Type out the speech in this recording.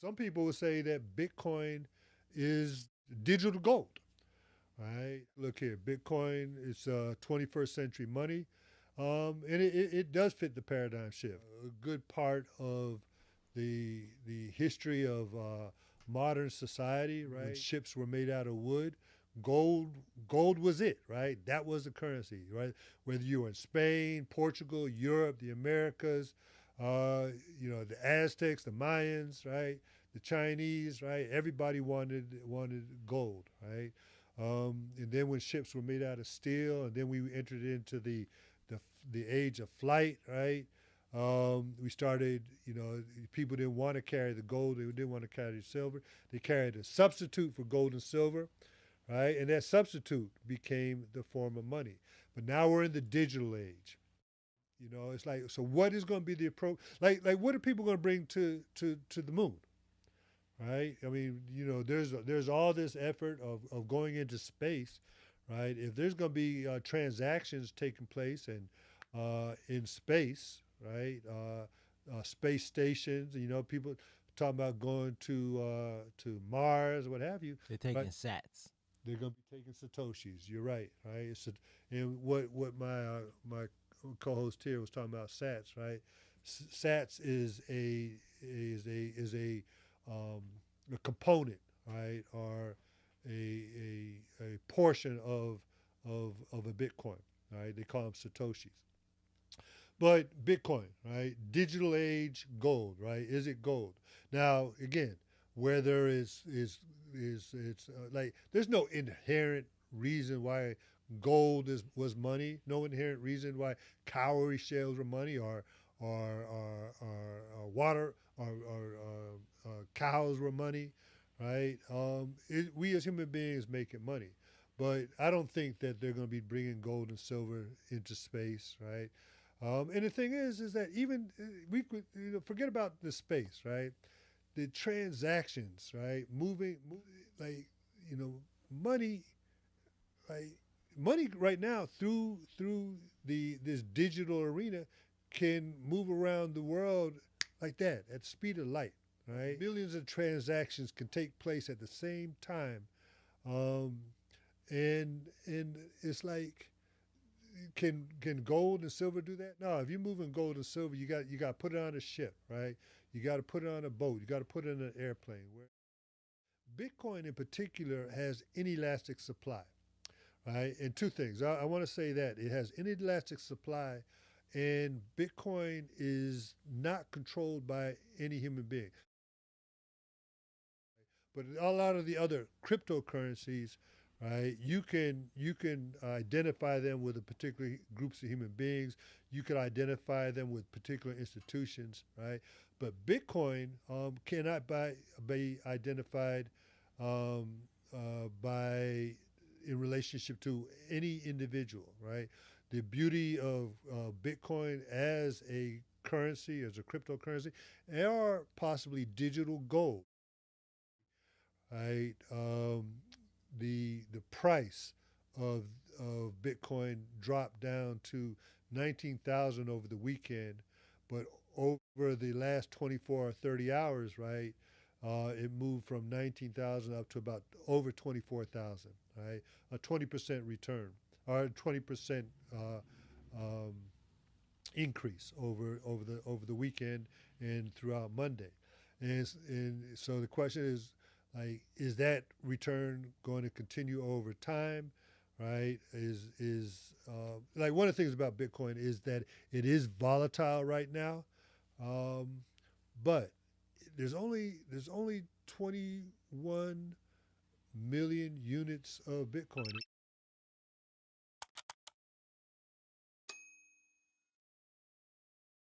Some people would say that Bitcoin is digital gold, right? Look here, Bitcoin is 21st century money, and it does fit the paradigm shift. A good part of the history of modern society, right? When ships were made out of wood, gold was it, right? That was the currency, right? Whether you were in Spain, Portugal, Europe, the Americas, the Aztecs, the Mayans, right? The Chinese, right? Everybody wanted gold, right? And then when ships were made out of steel, and then we entered into the, the age of flight, right? We started, people didn't want to carry the gold, they didn't want to carry the silver. They carried a substitute for gold and silver, right? And that substitute became the form of money. But now we're in the digital age. It's like, so what is going to be the approach? Like what are people going to bring to the moon? Right? I mean, there's all this effort of going into space, right? If there's going to be transactions taking place and in space, right? Space stations, people talking about going to Mars, what have you, They're taking right? sats. They're going to be taking satoshis. You're right, right? And what my co-host here was talking about sats, right? Sats um, a component, right, or a portion of a Bitcoin, right? They call them satoshis. But Bitcoin, right? Digital age gold, right? Is it gold? Now, again, where there is it's like there's no inherent reason why gold was money. No inherent reason why cowrie shells were money or water or cows were money, right? We as human beings make it money. But I don't think that they're going to be bringing gold and silver into space, right? And the thing is that even we could forget about the space, right? The transactions, right? Like money, like money right now through the this digital arena can move around the world like that at the speed of light, right? Millions of transactions can take place at the same time, um, and it's like can gold and silver do that? No, if you're moving gold and silver, you got to put it on a ship, right? You got to put it on a boat. You got to put it in an airplane. Where Bitcoin in particular has inelastic supply, right? And two things. I want to say that it has inelastic supply, and Bitcoin is not controlled by any human being. But a lot of the other cryptocurrencies, right? You can identify them with a particular groups of human beings. You can identify them with particular institutions, right? But Bitcoin cannot be identified by in relationship to any individual, right? The beauty of Bitcoin as a currency, as a cryptocurrency, or possibly digital gold, right? The price of Bitcoin dropped down to 19,000 over the weekend, but over the last 24 or 30 hours, right? It moved from 19,000 up to about over 24,000, right? A 20% return or 20% um, increase over the weekend and throughout Monday. And so the question is, like, is that return going to continue over time? Right? Is like one of the things about Bitcoin is that it is volatile right now, um, but there's only 21 million units of Bitcoin.